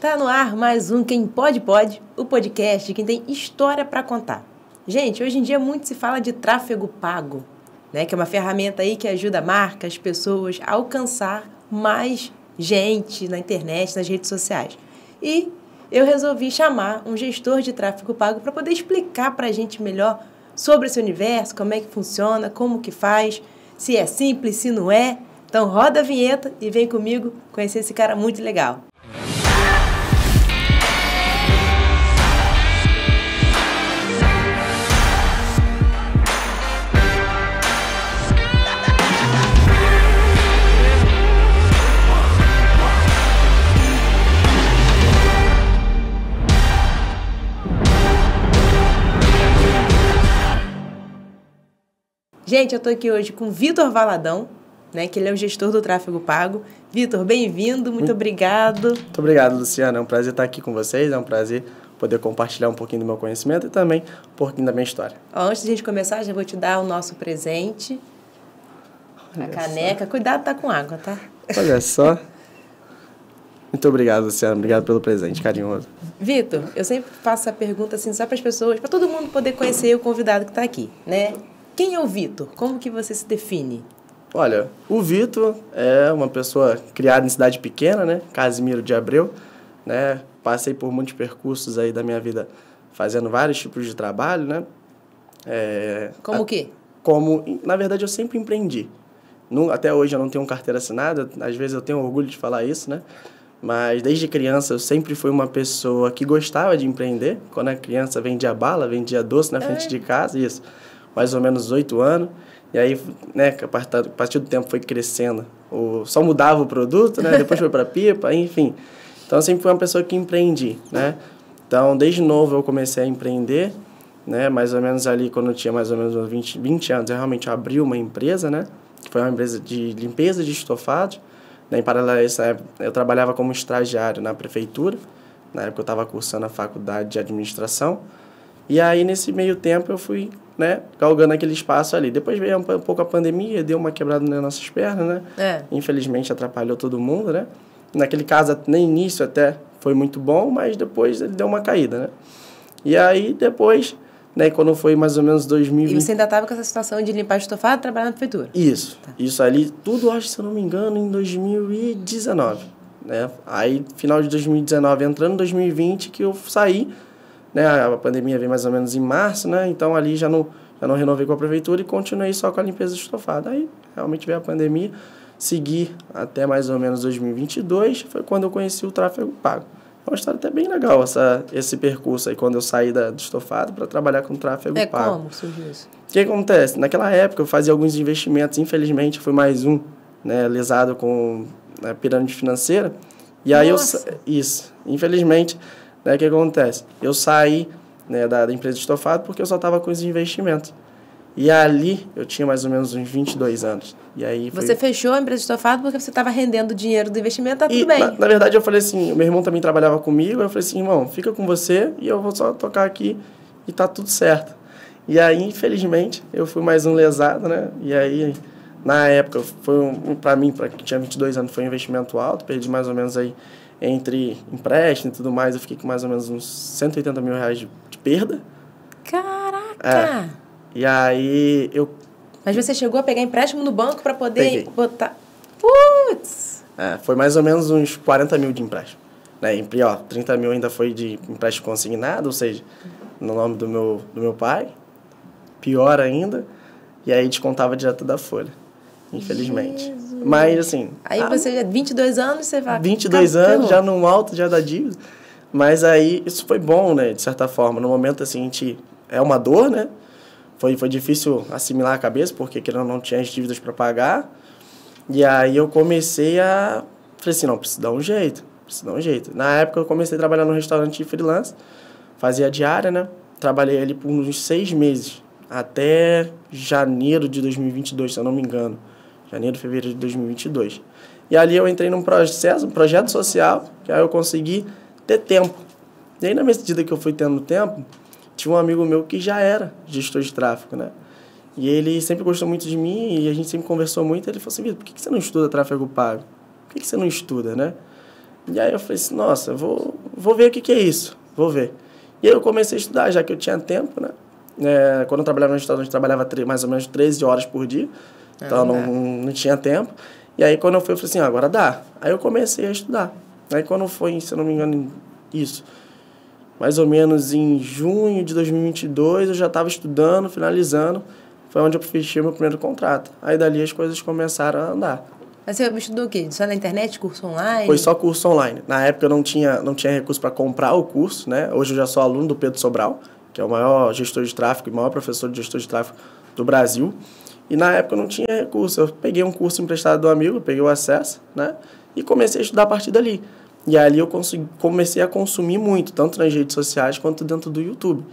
Tá no ar mais um Quem Pode Pode, o podcast de quem tem história para contar. Gente, hoje em dia muito se fala de tráfego pago, né? Que é uma ferramenta aí que ajuda marcas, pessoas a alcançar mais gente na internet, nas redes sociais. E eu resolvi chamar um gestor de tráfego pago para poder explicar para a gente melhor sobre esse universo, como é que funciona, como que faz, se é simples, se não é. Então roda a vinheta e vem comigo conhecer esse cara muito legal. Gente, eu estou aqui hoje com o Vitor Valadão, né, que ele é o gestor do tráfego pago. Vitor, bem-vindo, muito obrigado. Muito obrigado, Luciana. É um prazer estar aqui com vocês, é um prazer poder compartilhar um pouquinho do meu conhecimento e também um pouquinho da minha história. Antes de a gente começar, já vou te dar o nosso presente, a caneca. Cuidado, tá com água, tá? Olha só. Muito obrigado, Luciana. Obrigado pelo presente, carinhoso. Vitor, eu sempre faço a pergunta assim, só para as pessoas, para todo mundo poder conhecer o convidado que está aqui, né? Quem é o Vitor? Como que você se define? Olha, o Vitor é uma pessoa criada em cidade pequena, né? Casimiro de Abreu, né? Passei por muitos percursos aí da minha vida fazendo vários tipos de trabalho, né? Como o quê? Na verdade, eu sempre empreendi. Até hoje eu não tenho carteira assinada, às vezes eu tenho orgulho de falar isso, né? Mas desde criança eu sempre fui uma pessoa que gostava de empreender. Quando era criança vendia bala, vendia doce na frente de casa, isso. Mais ou menos 8 anos. E aí, né, a partir do tempo foi crescendo. Só mudava o produto, né? Depois foi para pipa, enfim. Então, eu sempre fui uma pessoa que empreendi, né? Então, desde novo eu comecei a empreender, né? Mais ou menos ali, quando eu tinha mais ou menos 20 anos, eu realmente abri uma empresa, né? Que foi uma empresa de limpeza de estofados. Em paralelo a isso, eu trabalhava como estagiário na prefeitura. Na época eu estava cursando a faculdade de administração. E aí, nesse meio tempo, eu fui, né, galgando aquele espaço ali. Depois veio um pouco a pandemia, deu uma quebrada nas nossas pernas, né? Infelizmente, atrapalhou todo mundo, né? Naquele caso, no início até foi muito bom, mas depois ele deu uma caída, né? E aí, depois, né, quando foi mais ou menos 2020... E você ainda estava com essa situação de limpar estofado e trabalhar na prefeitura? Isso. Tá. Isso ali, tudo, acho, se eu não me engano, em 2019, né? Aí, final de 2019, entrando em 2020, que eu saí... Né, a pandemia veio mais ou menos em março, né? Então ali já não renovei com a prefeitura e continuei só com a limpeza de estofado. Aí realmente veio a pandemia, segui até mais ou menos 2022, foi quando eu conheci o tráfego pago. É uma história até bem legal esse percurso aí, quando eu saí do estofado para trabalhar com tráfego pago. Como surgiu isso? O que acontece? Naquela época eu fazia alguns investimentos, infelizmente fui mais um, né, lesado com a pirâmide financeira. E aí isso, infelizmente... O que acontece? Eu saí, né, da empresa de estofado porque eu só estava com os investimentos. E ali eu tinha mais ou menos uns 22 anos. E aí Você fechou a empresa de estofado porque você estava rendendo o dinheiro do investimento, tá tudo bem. Na verdade, eu falei assim, o meu irmão também trabalhava comigo, eu falei assim, irmão, fica com você e eu vou só tocar aqui e tá tudo certo. E aí, infelizmente, eu fui mais um lesado, né? E aí, na época, para mim, para quem tinha 22 anos, foi um investimento alto, perdi mais ou menos aí entre empréstimo e tudo mais, eu fiquei com mais ou menos uns 180 mil reais de perda. Caraca! E aí Mas você chegou a pegar empréstimo no banco para poder botar... Putz! Foi mais ou menos uns 40 mil de empréstimo. Né? 30 mil ainda foi de empréstimo consignado, ou seja, no nome do meu pai. Pior ainda. E aí descontava direto da folha, infelizmente. Jesus. Mas, assim... Aí você já 22 anos, você vai... 22 anos, já no alto, já da dívida. Mas aí, isso foi bom, né? De certa forma. No momento, assim, é uma dor, né? Foi difícil assimilar a cabeça, porque eu não tinha as dívidas para pagar. E aí eu comecei falei assim, não, preciso dar um jeito. Na época, eu comecei a trabalhar no restaurante de freelance. Fazia diária, né? Trabalhei ali por uns 6 meses. Até janeiro de 2022, se eu não me engano. Janeiro, fevereiro de 2022. E ali eu entrei num projeto social, que aí eu consegui ter tempo. E aí, na medida que eu fui tendo tempo, tinha um amigo meu que já era gestor de tráfego, né? E ele sempre gostou muito de mim e a gente sempre conversou muito. Ele falou assim, Vitor, por que você não estuda tráfego pago? Por que você não estuda, né? E aí eu falei assim, nossa, eu vou vou ver o que é isso, vou ver. E aí eu comecei a estudar, já que eu tinha tempo, né? Quando eu trabalhava no restaurante, eu trabalhava mais ou menos 13 horas por dia, então não tinha tempo. E aí quando eu fui, eu falei assim, agora dá. Aí eu comecei a estudar. Aí quando foi, se eu não me engano, isso, mais ou menos em junho de 2022, eu já estava estudando, finalizando, foi onde eu fechei meu primeiro contrato. Aí dali as coisas começaram a andar. Mas você estudou o quê? Só na internet, curso online? Foi só curso online. Na época eu não tinha recurso para comprar o curso, né? Hoje eu já sou aluno do Pedro Sobral, que é o maior gestor de tráfego e maior professor de gestor de tráfego do Brasil. E na época eu não tinha recurso. Eu peguei um curso emprestado do amigo, peguei o acesso, né? E comecei a estudar a partir dali. E ali eu comecei a consumir muito, tanto nas redes sociais quanto dentro do YouTube.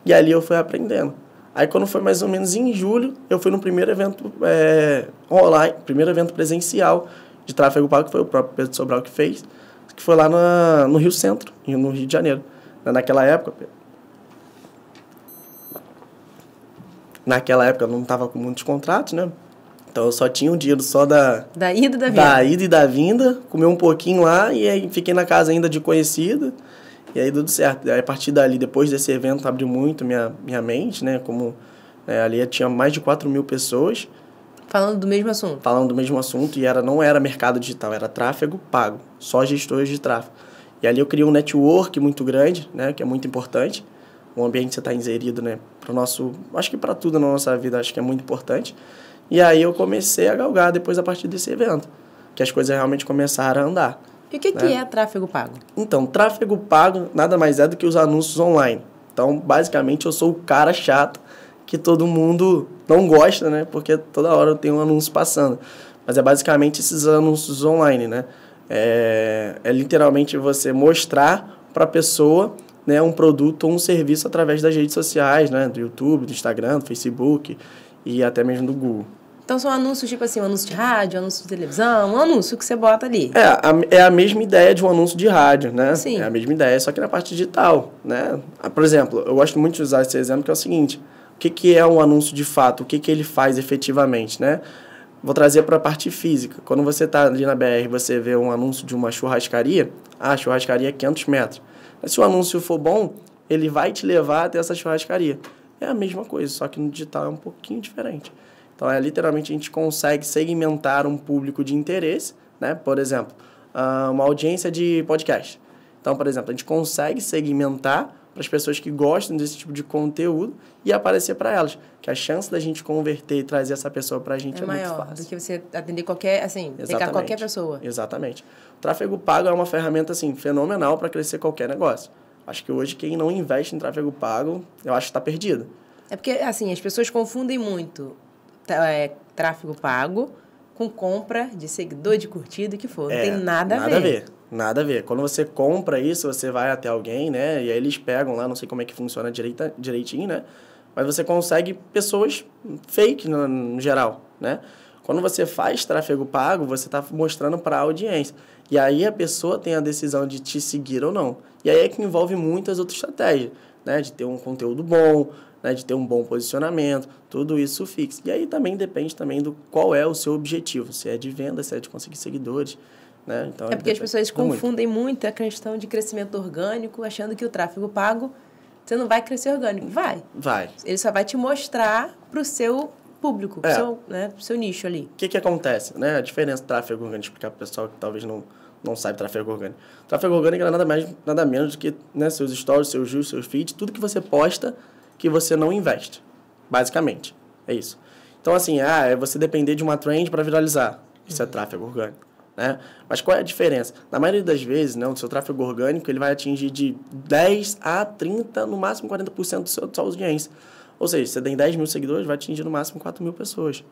E ali eu fui aprendendo. Aí quando foi mais ou menos em julho, eu fui no primeiro evento online, primeiro evento presencial de tráfego pago, que foi o próprio Pedro Sobral que fez, que foi lá no Rio Centro, no Rio de Janeiro. Naquela época eu não estava com muitos contratos, né? Então eu só tinha o dinheiro só da ida e da vinda. Da ida e da vinda, comi um pouquinho lá e aí fiquei na casa ainda de conhecida. E aí tudo certo. Aí, a partir dali, depois desse evento, abriu muito minha mente, né? Como ali tinha mais de 4.000 pessoas. Falando do mesmo assunto? Falando do mesmo assunto. E não era mercado digital, era tráfego pago. Só gestores de tráfego. E ali eu criei um network muito grande, né? Que é muito importante. O ambiente que você está inserido, né? Pro nosso... Acho que para tudo na nossa vida, acho que é muito importante. E aí eu comecei a galgar depois a partir desse evento. Que as coisas realmente começaram a andar. E o que é tráfego pago? Então, tráfego pago nada mais é do que os anúncios online. Então, basicamente, eu sou o cara chato que todo mundo não gosta, né? Porque toda hora eu tenho um anúncio passando. Mas é basicamente esses anúncios online, né? É literalmente você mostrar para a pessoa, né, um produto ou um serviço através das redes sociais, né? Do YouTube, do Instagram, do Facebook e até mesmo do Google. Então, são anúncios tipo assim, um anúncio de rádio, um anúncio de televisão, um anúncio que você bota ali. É a mesma ideia de um anúncio de rádio, né? Sim. É a mesma ideia, só que na parte digital, né? Por exemplo, eu gosto muito de usar esse exemplo, que é o seguinte, o que é um anúncio de fato? O que ele faz efetivamente, né? Vou trazer para a parte física. Quando você está ali na BR e você vê um anúncio de uma churrascaria, a churrascaria é 500 metros. Mas se o anúncio for bom, ele vai te levar até essa churrascaria. É a mesma coisa, só que no digital é um pouquinho diferente. Então, literalmente, a gente consegue segmentar um público de interesse, né? Por exemplo, uma audiência de podcast. Então, por exemplo, a gente consegue segmentar para as pessoas que gostam desse tipo de conteúdo e aparecer para elas. Que a chance da gente converter e trazer essa pessoa para a gente é muito fácil. É maior do que você atender qualquer, assim, pegar qualquer pessoa. Exatamente. O tráfego pago é uma ferramenta, assim, fenomenal para crescer qualquer negócio. Acho que hoje quem não investe em tráfego pago, eu acho que está perdido. É porque, assim, as pessoas confundem muito tráfego pago com compra de seguidor, de curtida, o que for. Não tem nada a ver. Nada a ver. Quando você compra isso, você vai até alguém, né? E aí eles pegam lá, não sei como é que funciona direitinho, né? Mas você consegue pessoas fake no geral, né? Quando você faz tráfego pago, você está mostrando para a audiência. E aí a pessoa tem a decisão de te seguir ou não. E aí é que envolve muitas outras estratégias, né? De ter um conteúdo bom, né, de ter um bom posicionamento, tudo isso fixa. E aí também depende também do qual é o seu objetivo, se é de venda, se é de conseguir seguidores, né? Então, porque as pessoas confundem muito a questão de crescimento orgânico, achando que o tráfego pago, você não vai crescer orgânico. Vai. Ele só vai te mostrar para o seu público, pro seu nicho ali. O que acontece, né? A diferença do tráfego orgânico, explicar para o pessoal que talvez não sabe tráfego orgânico. Tráfego orgânico é nada menos do que, né, seus stories, seus reels, seus feeds, tudo que você posta que você não investe, basicamente. É isso. Então, assim, é você depender de uma trend para viralizar. Isso é tráfego orgânico, né? Mas qual é a diferença? Na maioria das vezes, né, o seu tráfego orgânico ele vai atingir de 10 a 30, no máximo 40% da sua audiência. Ou seja, você tem 10 mil seguidores, vai atingir no máximo 4.000 pessoas.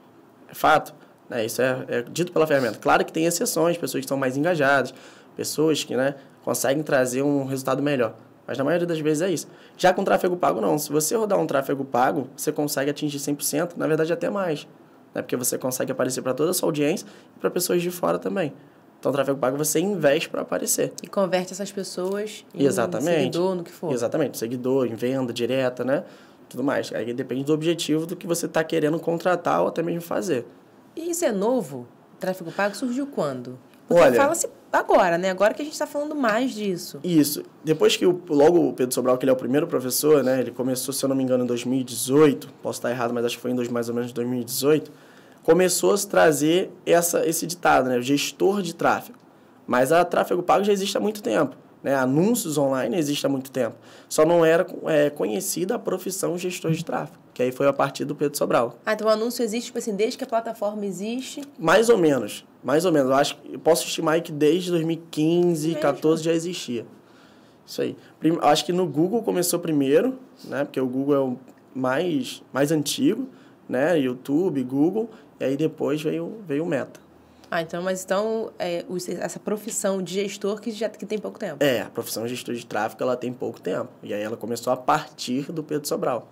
É fato. Né? Isso é dito pela ferramenta. Claro que tem exceções, pessoas que são mais engajadas, pessoas que, né, conseguem trazer um resultado melhor. Mas na maioria das vezes é isso. Já com tráfego pago, não. Se você rodar um tráfego pago, você consegue atingir 100%, na verdade até mais. Né? Porque você consegue aparecer para toda a sua audiência e para pessoas de fora também. Então, tráfego pago você investe para aparecer. E converte essas pessoas em seguidor, no que for. Exatamente. Seguidor, em venda direta, né? Tudo mais. Aí depende do objetivo do que você está querendo contratar ou até mesmo fazer. E isso é novo? O tráfego pago surgiu quando? Porque Olha, fala-se agora, né? Agora que a gente está falando mais disso. Isso. Depois que logo o Pedro Sobral, que ele é o primeiro professor, né? Ele começou, se eu não me engano, em 2018. Posso estar errado, mas acho que foi mais ou menos 2018. Começou a se trazer esse ditado, né? O gestor de tráfego. Mas a tráfego pago já existe há muito tempo. Né? Anúncios online existe há muito tempo. Só não era conhecida a profissão gestor de tráfego. Que aí foi a partir do Pedro Sobral. Ah, então o anúncio existe, tipo assim, desde que a plataforma existe? Mais ou menos. Eu posso estimar que desde 2015, 2014 já existia. Isso aí. Acho que no Google começou primeiro, né? Porque o Google é o mais antigo, né? YouTube, Google, e aí depois veio o Meta. Ah, então, essa profissão de gestor que tem pouco tempo. A profissão de gestor de tráfego, ela tem pouco tempo. E aí ela começou a partir do Pedro Sobral.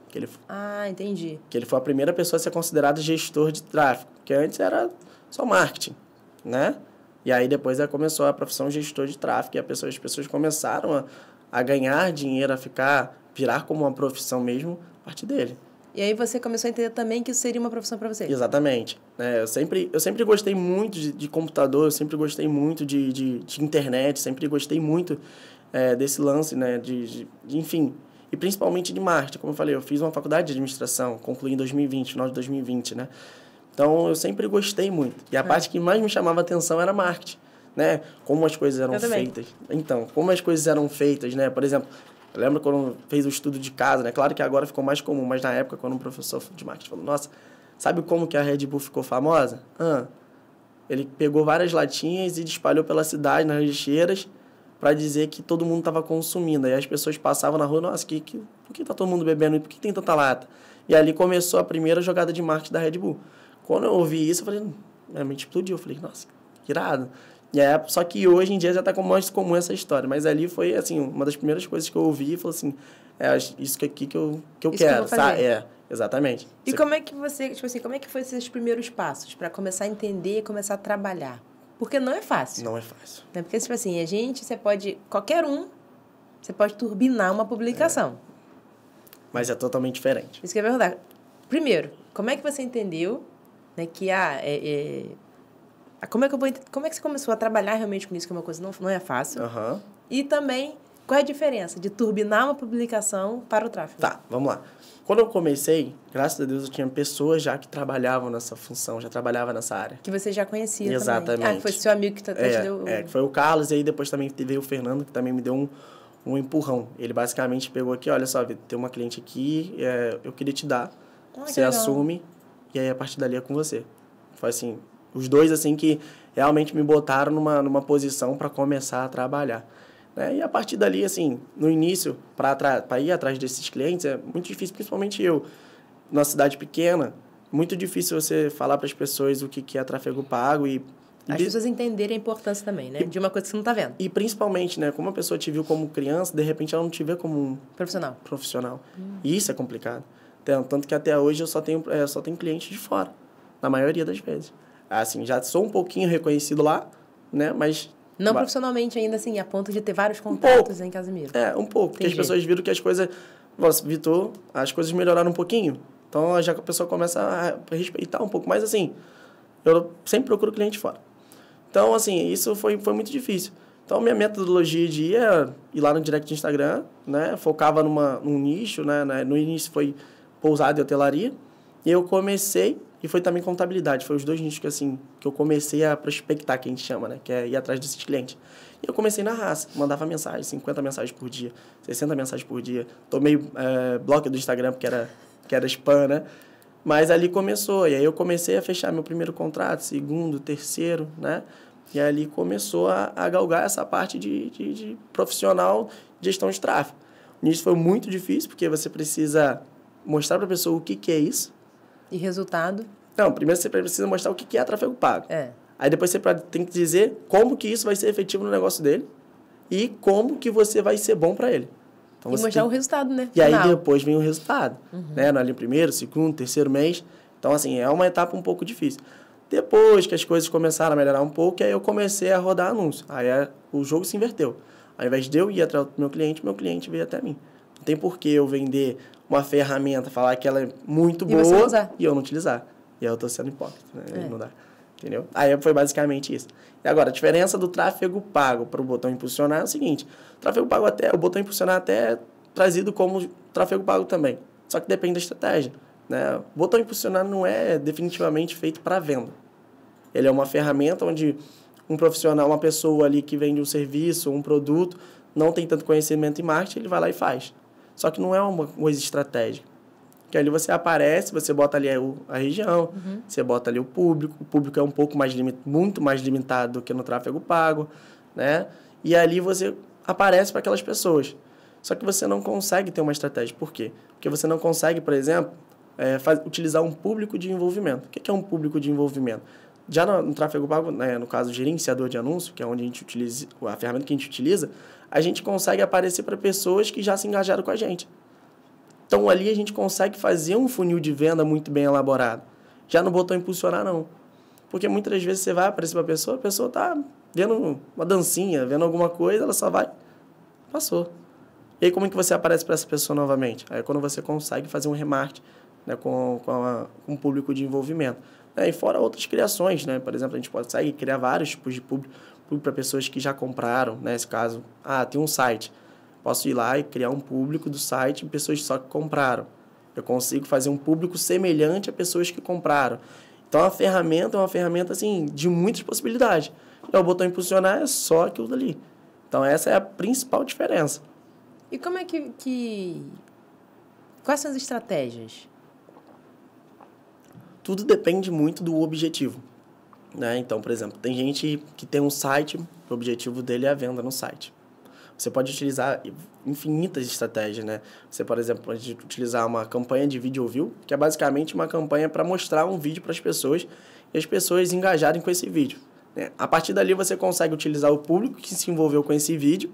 Entendi. Que ele foi a primeira pessoa a ser considerada gestor de tráfego, que antes era só marketing, né? E aí depois começou a profissão de gestor de tráfego, e as pessoas começaram a ganhar dinheiro, virar como uma profissão mesmo, a partir dele. E aí você começou a entender também que isso seria uma profissão para você. Exatamente. Eu sempre gostei muito de computador, eu sempre gostei muito de internet, sempre gostei muito desse lance, né? Enfim, e principalmente de marketing. Como eu falei, eu fiz uma faculdade de administração, concluí em 2020, final de 2020, né? Então, eu sempre gostei muito. E a parte que mais me chamava a atenção era marketing, né? Como as coisas eram feitas. Então, como as coisas eram feitas, né? Por exemplo, eu lembro quando fez o estudo de casa, né? Claro que agora ficou mais comum, mas na época, quando um professor de marketing falou, nossa, sabe como que a Red Bull ficou famosa? Ele pegou várias latinhas e espalhou pela cidade, nas lixeiras, para dizer que todo mundo estava consumindo. Aí as pessoas passavam na rua, nossa, por que está todo mundo bebendo? Por que tem tanta lata? E ali começou a primeira jogada de marketing da Red Bull. Quando eu ouvi isso, eu falei, minha mente explodiu. Eu falei, nossa, que irado. Só que hoje em dia já está mais comum essa história. Mas ali foi, assim, uma das primeiras coisas que eu ouvi e falei assim, isso aqui que eu quero, sabe? Exatamente. E como é que você, tipo assim, como é que foi esses primeiros passos para começar a entender e começar a trabalhar? Porque não é fácil. Não é fácil. Né? Porque, tipo assim, qualquer um, você pode turbinar uma publicação. Mas é totalmente diferente. Isso que eu ia perguntar. Primeiro, como é que você entendeu, né, que como é que você começou a trabalhar realmente com isso, que é uma coisa não é fácil? Uhum. E também, qual é a diferença de turbinar uma publicação para o tráfego? Tá, vamos lá. Quando eu comecei, graças a Deus, eu tinha pessoas já que trabalhavam nessa função, já trabalhavam nessa área. Que você já conhecia também. Exatamente. Que foi seu amigo que te deu... que foi o Carlos, e aí depois também veio o Fernando, que também me deu um empurrão. Ele basicamente pegou aqui, olha só, tem uma cliente aqui, eu queria te dar, você assume, e aí a partir dali é com você. Foi assim, os dois assim que realmente me botaram numa posição para começar a trabalhar. Né? E a partir dali, assim, no início, para ir atrás desses clientes, é muito difícil, principalmente eu, numa cidade pequena, muito difícil você falar para as pessoas o que é tráfego pago e as pessoas entenderem a importância também, né? De uma coisa que você não está vendo. E principalmente, né? Como a pessoa te viu como criança, de repente ela não te vê como um profissional. E isso é complicado. Tanto que até hoje eu só tenho clientes de fora, na maioria das vezes. Assim, já sou um pouquinho reconhecido lá, né? Mas... Não profissionalmente ainda, assim, a ponto de ter vários contatos em Casimiro. Um pouco. Porque as pessoas viram que as coisas... Vitor, as coisas melhoraram um pouquinho. Então, já que a pessoa começa a respeitar um pouco. Mas, assim, eu sempre procuro cliente fora. Então, assim, isso foi muito difícil. Então, minha metodologia de ir lá no direct do Instagram, né? Focava num nicho, né? No início foi pousada e hotelaria. E eu comecei... E foi também contabilidade. Foi os dois nichos que eu comecei a prospectar, que a gente chama, né? Que é ir atrás desses clientes. E eu comecei na raça. Mandava mensagens, 50 mensagens por dia, 60 mensagens por dia. Tomei bloco do Instagram, porque era spam, né? Mas ali começou. E aí eu comecei a fechar meu primeiro contrato, segundo, terceiro, né? E ali começou a galgar essa parte de profissional de gestão de tráfego. Nisso foi muito difícil, porque você precisa mostrar para a pessoa o que é isso. E resultado? Não, primeiro você precisa mostrar o que é tráfego pago. Aí depois você tem que dizer como que isso vai ser efetivo no negócio dele e como que você vai ser bom para ele. Então, e mostrar o resultado, né? E aí depois vem o resultado. Né? No primeiro, segundo, terceiro mês. Então, assim, é uma etapa um pouco difícil. Depois que as coisas começaram a melhorar um pouco, aí eu comecei a rodar anúncio. Aí o jogo se inverteu. Ao invés de eu ir atrás do meu cliente veio até mim. Não tem por que eu vender uma ferramenta, falar que ela é muito boa e eu não utilizar. E aí eu tô sendo hipócrita, né? Não dá. entendeu? Aí foi basicamente isso. E agora, a diferença do tráfego pago para o botão impulsionar é o seguinte, o botão impulsionar até é trazido como tráfego pago também, só que depende da estratégia, né? O botão impulsionar não é definitivamente feito para venda. Ele é uma ferramenta onde um profissional, uma pessoa ali que vende um serviço, um produto, não tem tanto conhecimento em marketing, ele vai lá e faz. Só que não é uma coisa estratégica. Porque ali você aparece, você bota ali a região, você bota ali o público é um pouco mais muito mais limitado do que no tráfego pago, né? E ali você aparece para aquelas pessoas. Só que você não consegue ter uma estratégia. Por quê? Porque você não consegue, por exemplo, utilizar um público de envolvimento. O que é um público de envolvimento? Já no tráfego pago, né, no caso, gerenciador de anúncio, que é onde a gente utiliza, a ferramenta que a gente utiliza, a gente consegue aparecer para pessoas que já se engajaram com a gente. Então, ali a gente consegue fazer um funil de venda muito bem elaborado. Já no botão impulsionar, não. Porque muitas vezes você vai aparecer para a pessoa está vendo uma dancinha, vendo alguma coisa, ela só vai, passou. E aí, como é que você aparece para essa pessoa novamente? Aí é quando você consegue fazer um remarketing, né, com um público de envolvimento. E fora outras criações, né? Por exemplo, a gente consegue criar vários tipos de público para pessoas que já compraram, né? Nesse caso, tem um site. Posso ir lá e criar um público do site de pessoas só que compraram. Eu consigo fazer um público semelhante a pessoas que compraram. Então, a ferramenta é uma ferramenta assim, de muitas possibilidades. E o botão impulsionar é só aquilo dali. Então, essa é a principal diferença. E como é Quais são as estratégias? Tudo depende muito do objetivo, né? Então, por exemplo, tem gente que tem um site, o objetivo dele é a venda no site. Você pode utilizar infinitas estratégias, né? Você, por exemplo, pode utilizar uma campanha de video view, que é basicamente uma campanha para mostrar um vídeo para as pessoas e as pessoas engajarem com esse vídeo, né? A partir dali, você consegue utilizar o público que se envolveu com esse vídeo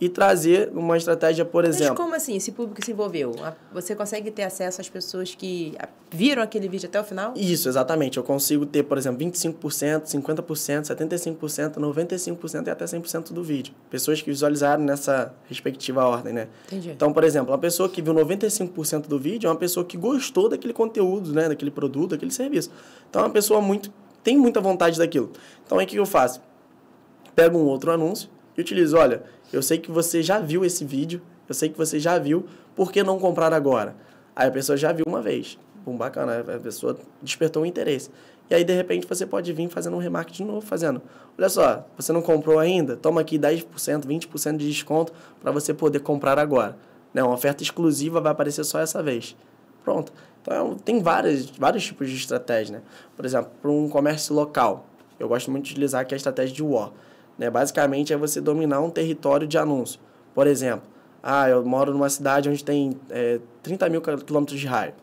e trazer uma estratégia, por exemplo... Mas como assim, esse público se envolveu? Você consegue ter acesso às pessoas que viram aquele vídeo até o final? Isso, exatamente. Eu consigo ter, por exemplo, 25%, 50%, 75%, 95% e até 100% do vídeo. Pessoas que visualizaram nessa respectiva ordem, né? Entendi. Então, por exemplo, uma pessoa que viu 95% do vídeo é uma pessoa que gostou daquele conteúdo, né? Daquele produto, daquele serviço. Então, é uma pessoa tem muita vontade daquilo. Então, aí o que eu faço? Pego um outro anúncio e utilizo, olha... Eu sei que você já viu esse vídeo, eu sei que você já viu, por que não comprar agora? Aí a pessoa já viu uma vez, bacana, a pessoa despertou um interesse. E aí, de repente, você pode vir fazendo um remarketing de novo, olha só, você não comprou ainda? Toma aqui 10%, 20% de desconto para você poder comprar agora. Né? Uma oferta exclusiva vai aparecer só essa vez. Pronto. Então, tem vários tipos de estratégia, né? Por exemplo, para um comércio local, eu gosto muito de utilizar aqui a estratégia de war. Né? Basicamente, é você dominar um território de anúncio. Por exemplo, eu moro numa cidade onde tem 30 mil quilômetros de raio.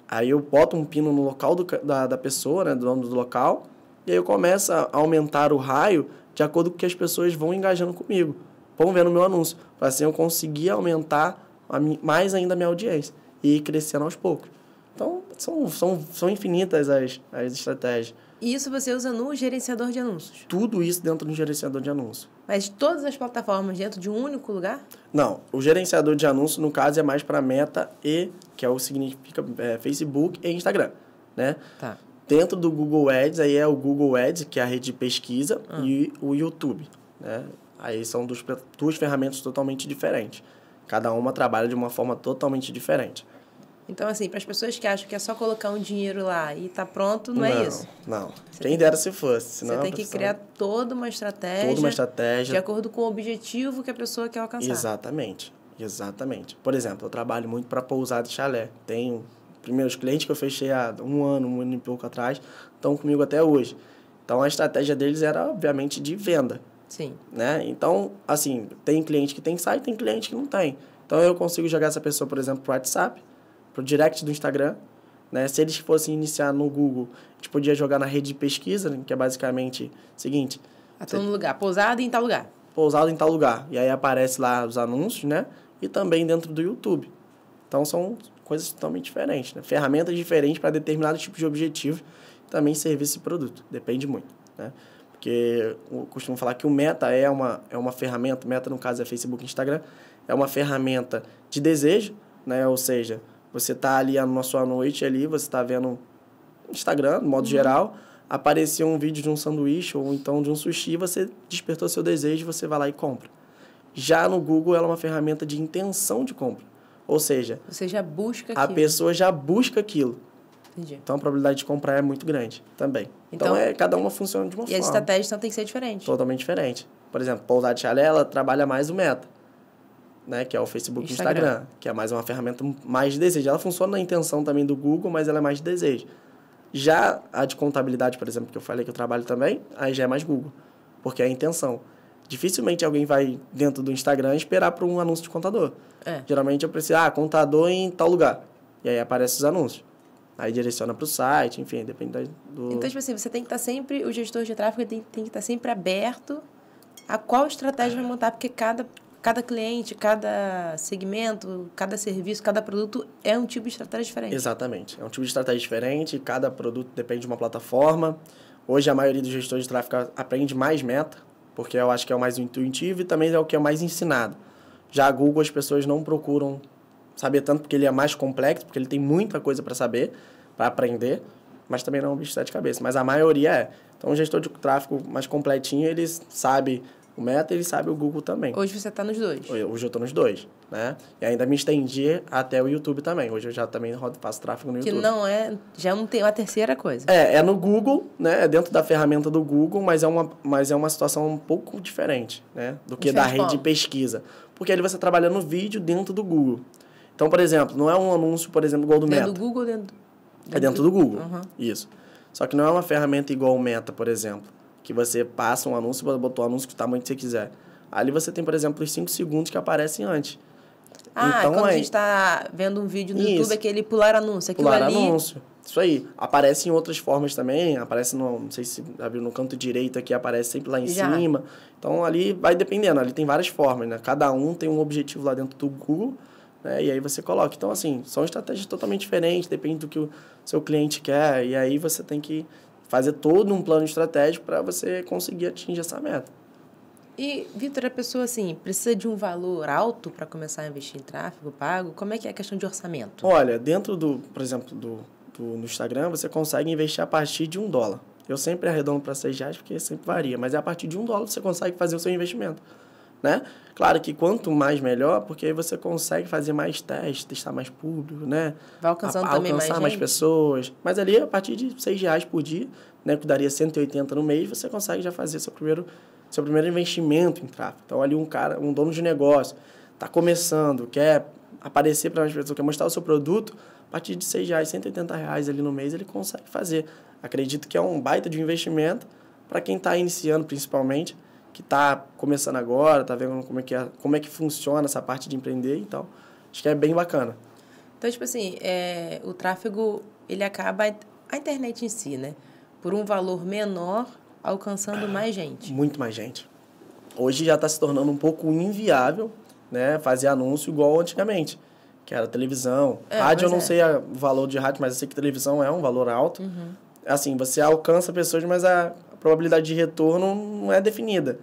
Aí eu boto um pino no local da pessoa, né, do dono do local, e aí eu começo a aumentar o raio de acordo com que as pessoas vão engajando comigo, vão vendo o meu anúncio, para assim eu conseguir aumentar mais ainda a minha audiência e ir crescendo aos poucos. Então, são infinitas as estratégias. E isso você usa no gerenciador de anúncios? Tudo isso dentro do gerenciador de anúncios. Mas todas as plataformas dentro de um único lugar? Não, o gerenciador de anúncios, no caso, é mais para Meta que significa Facebook e Instagram, né? Tá. Dentro do Google Ads, aí é o Google Ads, que é a rede de pesquisa, e o YouTube, né? Aí são duas ferramentas totalmente diferentes. Cada uma trabalha de uma forma totalmente diferente. Então, assim, para as pessoas que acham que é só colocar um dinheiro lá e tá pronto, não é isso? Não. Quem dera se fosse. Você tem que criar toda uma estratégia. De acordo com o objetivo que a pessoa quer alcançar. Exatamente. Por exemplo, eu trabalho muito para pousada e chalé. Tenho primeiros clientes que eu fechei há um ano e pouco atrás, estão comigo até hoje. Então, a estratégia deles era, obviamente, de venda. Sim. Né? Então, assim, tem cliente que tem site, tem cliente que não tem. Então, eu consigo jogar essa pessoa, por exemplo, para o WhatsApp, para o direct do Instagram, né? Se eles fossem iniciar no Google, a gente podia jogar na rede de pesquisa, né? Que é basicamente o seguinte... Estou no lugar, pousado em tal lugar. Pousado em tal lugar. E aí aparece lá os anúncios, né? E também dentro do YouTube. Então, são coisas totalmente diferentes, né? Ferramentas diferentes para determinado tipo de objetivo, também serviço e produto. Depende muito, né? Porque eu costumo falar que o Meta é uma ferramenta, Meta no caso é Facebook e Instagram, é uma ferramenta de desejo, né? Ou seja... Você está ali na sua noite, ali, você está vendo Instagram, de modo geral. apareceu um vídeo de um sanduíche ou então de um sushi, você despertou seu desejo, você vai lá e compra. Já no Google, ela é uma ferramenta de intenção de compra. Ou seja, você já busca a pessoa já busca aquilo. Entendi. Então, a probabilidade de comprar é muito grande também. Então cada uma funciona de uma forma. E a estratégia, então, tem que ser diferente. Totalmente diferente. Por exemplo, Pousada Chalé, ela trabalha mais o Meta, né? Que é o Facebook e o Instagram, que é mais uma ferramenta mais de desejo. Ela funciona na intenção também do Google, mas ela é mais de desejo. Já a de contabilidade, por exemplo, que eu falei que eu trabalho também, aí já é mais Google, porque é a intenção. Dificilmente alguém vai dentro do Instagram esperar por um anúncio de contador. Geralmente eu preciso, contador em tal lugar. E aí aparecem os anúncios. Aí direciona para o site, enfim, depende do... Então, tipo assim, você tem que estar sempre, o gestor de tráfego tem que estar sempre aberto a qual estratégia vai montar, porque cada cliente, cada segmento, cada serviço, cada produto é um tipo de estratégia diferente. Exatamente. É um tipo de estratégia diferente, cada produto depende de uma plataforma. Hoje a maioria dos gestores de tráfego aprende mais Meta, porque eu acho que é o mais intuitivo e também é o que é mais ensinado. Já a Google as pessoas não procuram saber tanto porque ele é mais complexo, porque ele tem muita coisa para saber, para aprender, mas também não é um bicho de sete cabeças. Mas a maioria é. Então, o gestor de tráfego mais completinho, ele sabe o Meta e ele sabe o Google também. Hoje você está nos dois. Hoje eu estou nos dois, né? E ainda me estendi até o YouTube também. Hoje eu já também faço tráfego no YouTube. Que não é... Já não tem uma terceira coisa. É no Google, né? É dentro da ferramenta do Google, mas é uma situação um pouco diferente, né? Do que da rede de pesquisa. Porque ali você trabalha no vídeo dentro do Google. Então, por exemplo, não é um anúncio, por exemplo, igual do Meta. Dentro do Google, é dentro do Google, isso. Só que não é uma ferramenta igual o Meta, por exemplo, que você passa um anúncio, botou o anúncio do tamanho que você quiser. Ali você tem, por exemplo, os 5 segundos que aparecem antes. Então, quando a gente está vendo um vídeo no YouTube, aquele pular anúncio. Pular anúncio. Isso aí. Aparece em outras formas também. Aparece, não sei se abriu no canto direito aqui, aparece sempre lá em cima. Então, ali vai dependendo. Ali tem várias formas, né? Cada um tem um objetivo lá dentro do Google. E aí você coloca. Então, assim, são estratégias totalmente diferentes, depende do que o seu cliente quer. E aí você tem que fazer todo um plano estratégico para você conseguir atingir essa meta. E, Vitor, a pessoa, assim, precisa de um valor alto para começar a investir em tráfego pago? Como é que é a questão de orçamento? Olha, dentro por exemplo, no Instagram, você consegue investir a partir de $1. Eu sempre arredondo para R$6, porque sempre varia. Mas é a partir de $1 você consegue fazer o seu investimento. Né? Claro que quanto mais melhor, porque aí você consegue fazer mais testes, testar mais público, né? Vai alcançando também mais pessoas. Mas ali, a partir de R$6 por dia, né, que daria 180 no mês, você consegue já fazer seu primeiro investimento em tráfego. Então, ali um dono de negócio, está começando, quer aparecer para mais pessoas, quer mostrar o seu produto, a partir de R$6, R$180 ali no mês, ele consegue fazer. Acredito que é um baita de investimento para quem está iniciando, principalmente, que está começando agora, está vendo como é que funciona essa parte de empreender e tal. Acho que é bem bacana. Então, tipo assim, o tráfego, ele acaba, a internet em si, né? Por um valor menor, alcançando mais gente. Muito mais gente. Hoje já está se tornando um pouco inviável, né, fazer anúncio igual antigamente, que era televisão. Rádio, eu não sei o valor de rádio, mas eu sei que televisão é um valor alto. Assim, você alcança pessoas, mas a probabilidade de retorno não é definida.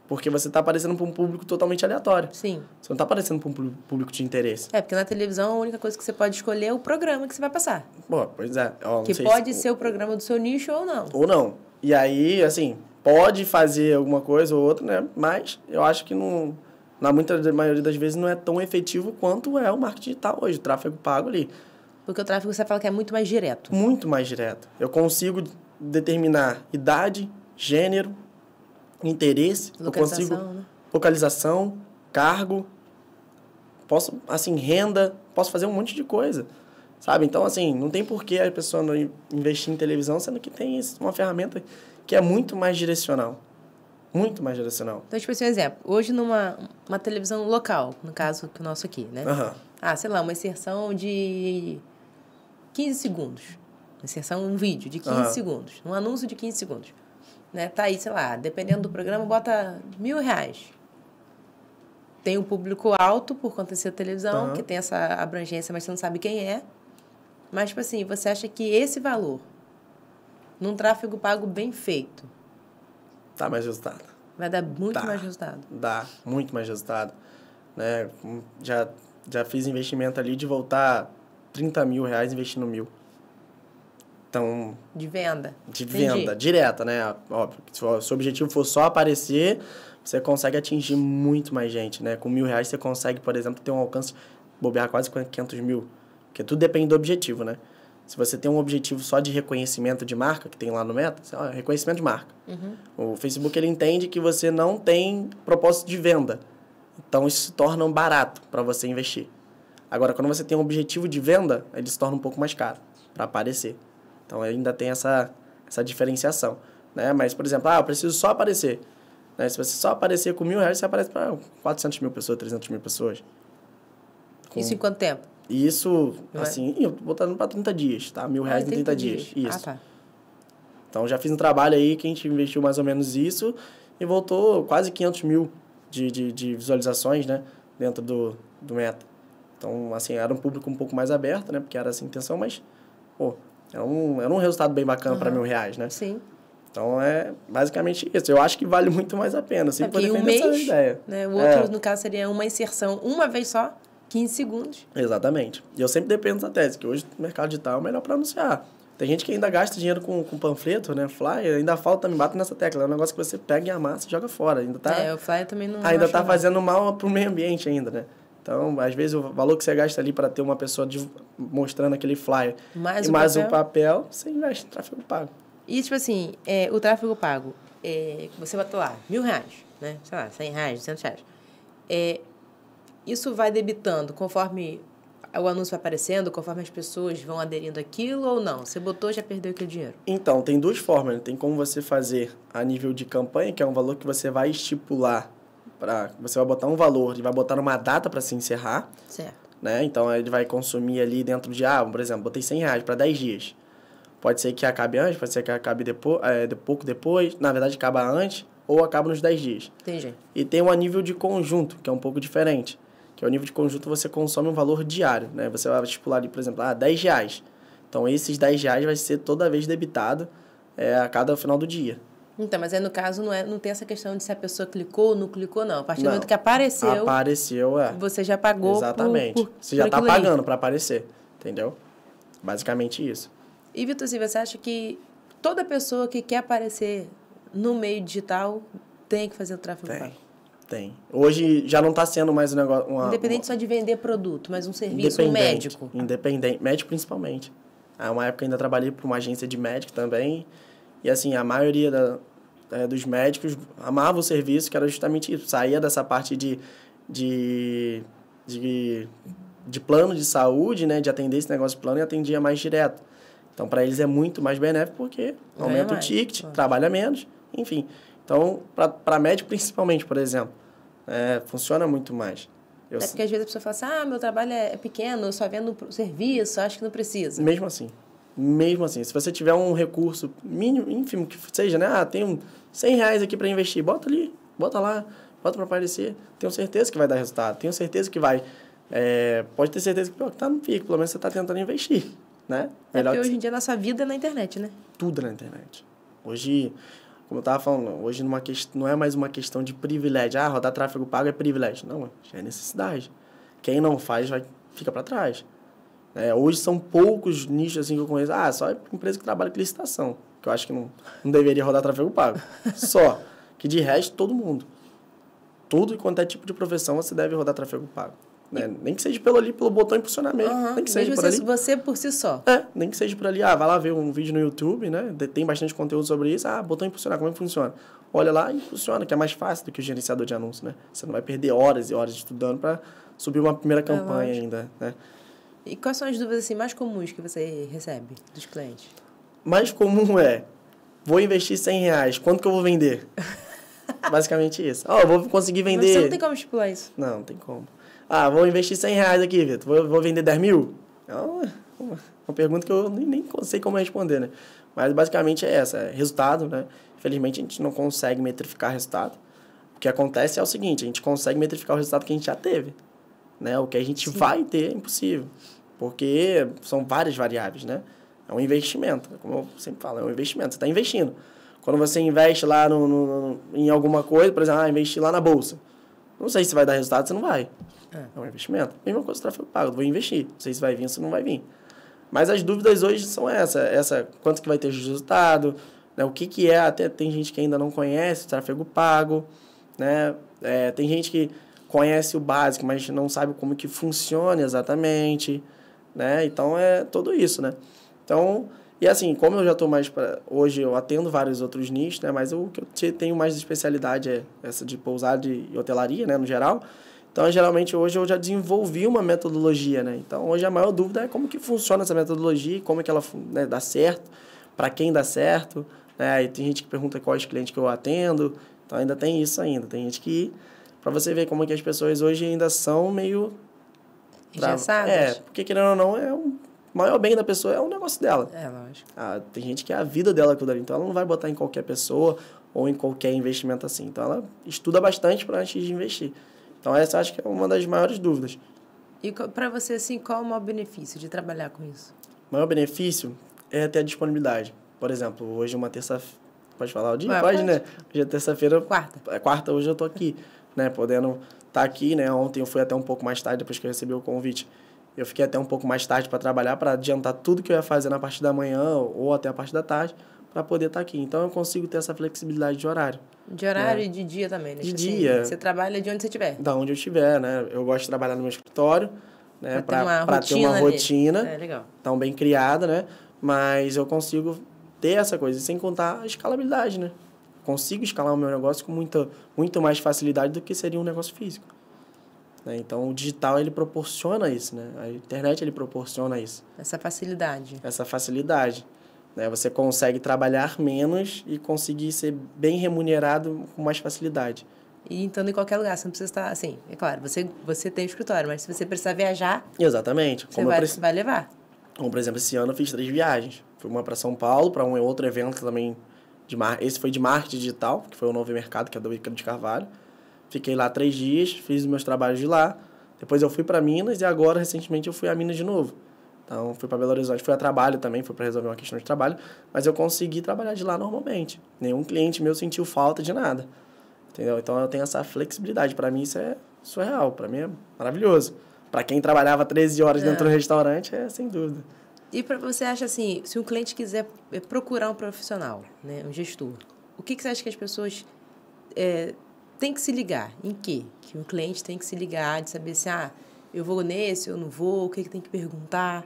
Porque você está aparecendo para um público totalmente aleatório. Sim. Você não está aparecendo para um público de interesse. Porque na televisão a única coisa que você pode escolher é o programa que você vai passar. Pois é. Que pode ser o programa do seu nicho ou não. Ou não. E aí, assim, pode fazer alguma coisa ou outra, né? Mas eu acho que na maioria das vezes não é tão efetivo quanto é o marketing digital hoje, o tráfego pago ali. Porque o tráfego você fala que é muito mais direto. Muito mais direto. Eu consigo determinar idade, gênero, interesse, localização, cargo, posso, assim, renda, posso fazer um monte de coisa, sabe? Então, assim, não tem por que a pessoa não investir em televisão, sendo que tem uma ferramenta que é muito mais direcional. Muito mais direcional. Então, tipo assim, um exemplo. Hoje, numa televisão local, no caso que o nosso aqui, né? Sei lá, uma inserção de 15 segundos. Uma inserção, um vídeo de 15 segundos. Um anúncio de 15 segundos. Né? Tá aí, sei lá, dependendo do programa, bota R$1.000. Tem um público alto por conta de ser televisão, que tem essa abrangência, mas você não sabe quem é. Mas, tipo assim, você acha que esse valor, num tráfego pago bem feito, dá mais resultado. Vai dar muito mais resultado. Dá, muito mais resultado. Né? Já fiz investimento ali de voltar R$30.000 investindo 1.000. Então, De venda. de Entendi. venda direta, né? Óbvio, se o seu objetivo for só aparecer, você consegue atingir muito mais gente, né? Com R$1.000 você consegue, por exemplo, ter um alcance, bobear quase 500 mil. Porque tudo depende do objetivo, né? Se você tem um objetivo só de reconhecimento de marca, que tem lá no Meta, reconhecimento de marca. O Facebook, ele entende que você não tem propósito de venda. Então, isso se torna um barato para você investir. Agora, quando você tem um objetivo de venda, ele se torna um pouco mais caro para aparecer. Então, ainda tem essa diferenciação, né? Mas, por exemplo, eu preciso só aparecer. Né? Se você só aparecer com R$1.000, você aparece para 400 mil pessoas, 300 mil pessoas. Isso em quanto tempo? Isso, assim, eu tô botando para 30 dias, tá? R$1.000 em 30 dias. Isso. Tá. Então, já fiz um trabalho aí que a gente investiu mais ou menos isso e voltou quase 500 mil de visualizações, né? Dentro do Meta. Então, assim, era um público um pouco mais aberto, né? Porque era essa a intenção, mas, pô, era um resultado bem bacana para R$1.000, né? Sim. Então, é basicamente isso. Eu acho que vale muito mais a pena. Sempre Porque vou um defender essa mês, ideia. né? O outro, no caso, seria uma inserção uma vez só, 15 segundos. Exatamente. E eu sempre dependo dessa tese, que hoje o mercado digital é o melhor para anunciar. Tem gente que ainda gasta dinheiro com panfleto, né? Flyer, ainda falta, me bato nessa tecla. É um negócio que você pega e amassa e joga fora. Ainda tá, o flyer também não ainda acho tá não. fazendo mal pro meio ambiente ainda, né? Então, às vezes, o valor que você gasta ali para ter uma pessoa mostrando aquele flyer Mais e o mais papel. o papel, você investe em tráfego pago. E, tipo assim, o tráfego pago, você bota lá, R$1.000, né? Sei lá, R$100, R$200. Isso vai debitando conforme o anúncio vai aparecendo, conforme as pessoas vão aderindo àquilo ou não? Você botou, já perdeu aquele dinheiro? Então, tem duas formas. Né? Tem como você fazer a nível de campanha, que é um valor que você vai estipular. Você vai botar um valor e vai botar uma data para se encerrar. Certo. Né? Então, ele vai consumir ali dentro de, por exemplo, botei R$100 para 10 dias. Pode ser que acabe antes, pode ser que acabe pouco depois. Na verdade, acaba antes ou acaba nos 10 dias. Entendi. E tem um nível de conjunto, que é um pouco diferente. Que é o nível de conjunto, você consome um valor diário. Né? Você vai estipular ali, por exemplo, R$10. Então, esses R$10 vai ser toda vez debitado a cada final do dia. Então, mas aí no caso não tem essa questão de se a pessoa clicou ou não clicou, não. A partir do momento que apareceu, você já pagou. Exatamente. Você já está pagando para aparecer, entendeu? Basicamente isso. E, Vitor Silva, você acha que toda pessoa que quer aparecer no meio digital tem que fazer o tráfego pago? Tem. Hoje já não está sendo mais um negócio... Independente só de vender produto, mas um serviço, um médico. Independente. Médico principalmente. Uma época ainda trabalhei para uma agência de médico também. E assim, a maioria dos médicos amava o serviço, que era justamente isso. Saía dessa parte de plano de saúde, né? De atender esse negócio de plano e atendia mais direto. Então, para eles é muito mais benéfico porque aumenta o ticket, trabalha menos, enfim. Então, para médico principalmente, por exemplo, funciona muito mais. Porque às vezes a pessoa fala assim, meu trabalho é pequeno, eu só vendo serviço, acho que não precisa. Mesmo assim, se você tiver um recurso mínimo, ínfimo que seja, né? Tem R$100 aqui para investir, bota ali, bota lá, bota para aparecer. Tenho certeza que vai dar resultado, tenho certeza que vai. Pode ter certeza que tá no pico, pelo menos você está tentando investir, né? Porque hoje em dia a nossa vida é na internet, né? Tudo na internet. Hoje, como eu estava falando, hoje não é mais uma questão de privilégio. Rodar tráfego pago é privilégio. Não, já é necessidade. Quem não faz fica para trás. Hoje são poucos nichos assim que eu conheço. Só empresa que trabalha com licitação, que eu acho que não deveria rodar tráfego pago. Só. Que de resto, todo mundo. Tudo e quanto é tipo de profissão você deve rodar tráfego pago. Né? Nem que seja pelo botão impulsionamento. Nem que seja por ali. Você por si só. Nem que seja por ali. Vai lá ver um vídeo no YouTube, né? Tem bastante conteúdo sobre isso. Botão impulsionar, como é que funciona? Olha lá e funciona, que é mais fácil do que o gerenciador de anúncio, né? Você não vai perder horas e horas estudando para subir uma primeira campanha ainda, né? E quais são as dúvidas assim, mais comuns que você recebe dos clientes? Mais comum vou investir R$100, quanto que eu vou vender? Basicamente isso. Eu vou conseguir vender... Mas você não tem como estipular isso. Não tem como. Vou investir R$100 aqui, Vitor. Vou vender 10 mil? É uma pergunta que eu nem sei como responder, né? Mas basicamente é essa, resultado, né? Infelizmente a gente não consegue metrificar resultado. O que acontece é o seguinte, a gente consegue metrificar o resultado que a gente já teve. Né? O que a gente vai ter é impossível. Porque são várias variáveis, né? É um investimento, como eu sempre falo, é um investimento. Você está investindo. Quando você investe lá em alguma coisa, por exemplo, investir lá na bolsa. Não sei se vai dar resultado, você não vai. É um investimento. Mesma coisa do tráfego pago, vou investir. Não sei se vai vir ou se não vai vir. Mas as dúvidas hoje são essa quanto que vai ter de resultado, né? O que é, até tem gente que ainda não conhece o tráfego pago, né? Tem gente que conhece o básico, mas não sabe como que funciona exatamente, né? Então, é tudo isso, né? Então, e assim, como eu já estou mais hoje eu atendo vários outros nichos, né? Mas o que eu tenho mais de especialidade é essa de pousada e hotelaria, né? No geral. Então, geralmente, hoje eu já desenvolvi uma metodologia, né? Então, hoje a maior dúvida é como que funciona essa metodologia e como é que ela, né, dá certo, para quem dá certo, né? Aí tem gente que pergunta quais clientes que eu atendo, então ainda tem isso ainda. Tem gente que, para você ver como é que as pessoas hoje ainda são meio... engessadas? Porque querendo ou não, o maior bem da pessoa é o negócio dela. Lógico. Tem gente que é a vida dela aquilo ali, então ela não vai botar em qualquer pessoa ou em qualquer investimento assim. Então, ela estuda bastante para antes de investir. Então, essa eu acho que é uma das maiores dúvidas. E para você, assim, qual é o maior benefício de trabalhar com isso? O maior benefício é ter a disponibilidade. Por exemplo, hoje uma terça-feira... Pode falar o dia? Pode, né? Hoje é terça-feira... Quarta. Quarta, hoje eu tô aqui, né? Podendo estar aqui, né? Ontem eu fui até um pouco mais tarde, depois que eu recebi o convite. Eu fiquei até um pouco mais tarde para trabalhar, para adiantar tudo que eu ia fazer na parte da manhã ou até a parte da tarde, para poder estar aqui. Então, eu consigo ter essa flexibilidade de horário. De horário e de dia também, né? De Tipo dia. Assim, você trabalha de onde você estiver. Da onde eu estiver, né? Eu gosto de trabalhar no meu escritório, né? Para ter uma rotina legal. Tão bem criada, né? Mas eu consigo ter essa coisa, sem contar a escalabilidade, né? Consigo escalar o meu negócio com muito mais facilidade do que seria um negócio físico. Né? Então, o digital, ele proporciona isso, né? A internet, ele proporciona isso. Essa facilidade. Essa facilidade. Né? Você consegue trabalhar menos e conseguir ser bem remunerado com mais facilidade. E estando em qualquer lugar, você não precisa estar... Assim, é claro, você tem escritório, mas se você precisar viajar... Exatamente. Você vai levar. Como, por exemplo, esse ano eu fiz 3 viagens. Fui uma para São Paulo, para um outro evento também. Esse foi de marketing digital, que foi o Novo Mercado, que é do Ícaro de Carvalho. Fiquei lá 3 dias, fiz os meus trabalhos de lá. Depois eu fui para Minas e agora, recentemente, eu fui a Minas de novo. Então, fui para Belo Horizonte. Fui a trabalho também, fui para resolver uma questão de trabalho. Mas eu consegui trabalhar de lá normalmente. Nenhum cliente meu sentiu falta de nada. Entendeu? Então, eu tenho essa flexibilidade. Para mim, isso é surreal. Para mim, é maravilhoso. Para quem trabalhava 13 horas dentro do restaurante, é sem dúvida. E você acha assim, se um cliente quiser procurar um profissional, né, um gestor, o que você acha que as pessoas têm que se ligar? Em quê? Que o cliente tem que se ligar, de saber se, eu vou nesse, eu não vou, o que tem que perguntar?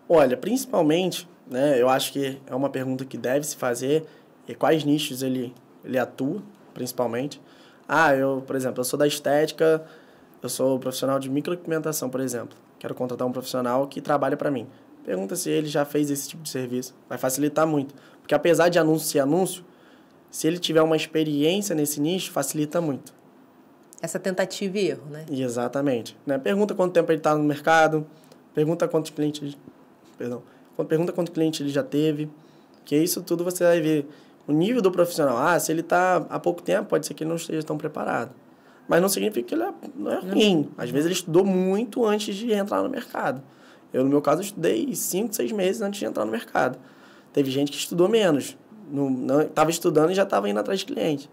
Olha, principalmente, né, eu acho que é uma pergunta que deve se fazer, e quais nichos ele atua, principalmente. Por exemplo, eu sou da estética, eu sou profissional de micropigmentação, por exemplo. Quero contratar um profissional que trabalha para mim. Pergunta se ele já fez esse tipo de serviço. Vai facilitar muito. Porque apesar de anúncio ser anúncio, se ele tiver uma experiência nesse nicho, facilita muito. Essa tentativa e erro, né? Exatamente. Né? Pergunta quanto tempo ele está no mercado, pergunta quantos clientes... Pergunta quanto cliente ele já teve, que isso tudo você vai ver. O nível do profissional, se ele está há pouco tempo, pode ser que ele não esteja tão preparado. Mas não significa que ele não é ruim. Às vezes ele estudou muito antes de entrar no mercado. Eu, no meu caso, estudei 5, 6 meses antes de entrar no mercado. Teve gente que estudou menos. Estava estudando e já estava indo atrás de cliente.